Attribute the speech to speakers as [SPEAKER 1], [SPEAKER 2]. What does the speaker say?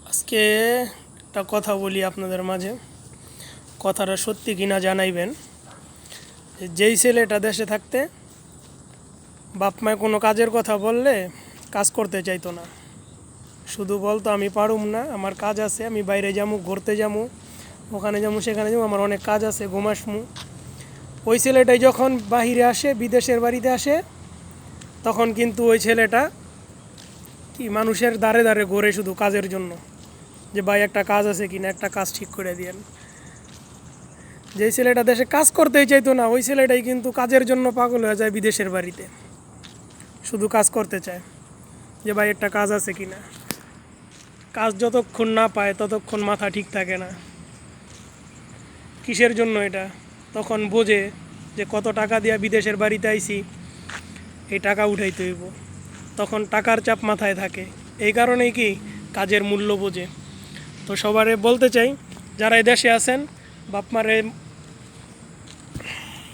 [SPEAKER 1] আজকে একটা কথা বলি আপনাদের মাঝে। কথাটা সত্যি কিনা জানাইবেন। যেই ছেলেটা দেশে থাকতে বাপ মায় কোনো কাজের কথা বললে কাজ করতে চাইতো না, শুধু বলতো আমি পারুম না, আমার কাজ আছে, আমি বাইরে যামু, ঘুরতে যামু, ওখানে যামু, সেখানে যাবো, আমার অনেক কাজ আছে, ঘুমাসমু। ওই ছেলেটাই যখন বাহিরে আসে, বিদেশের বাড়িতে আসে, তখন কিন্তু ওই ছেলেটা কি মানুষের দ্বারে দ্বারে ঘোরে শুধু কাজের জন্য, যে ভাই একটা কাজ আছে কিনা, একটা কাজ ঠিক করে দিয়েন। যেই ছেলেটা দেশে কাজ করতেই চাইতো না, ওই ছেলেটাই কিন্তু কাজের জন্য পাগল হয়ে যায় বিদেশের বাড়িতে, শুধু কাজ করতে চায়, যে ভাই একটা কাজ আছে কিনা। কাজ যতক্ষণ না পায় ততক্ষণ মাথা ঠিক থাকে না, কিসের জন্য এটা। তখন বোঝে যে কত টাকা দিয়া বিদেশের বাড়িতে আইছি, এই টাকা উঠাইতে হইব, তখন টাকার চাপ মাথায় থাকে। এই কারণেই কি কাজের মূল্য বোঝে। তো সবারে বলতে চাই, যারা এই দেশে আছেন, বাপ মারে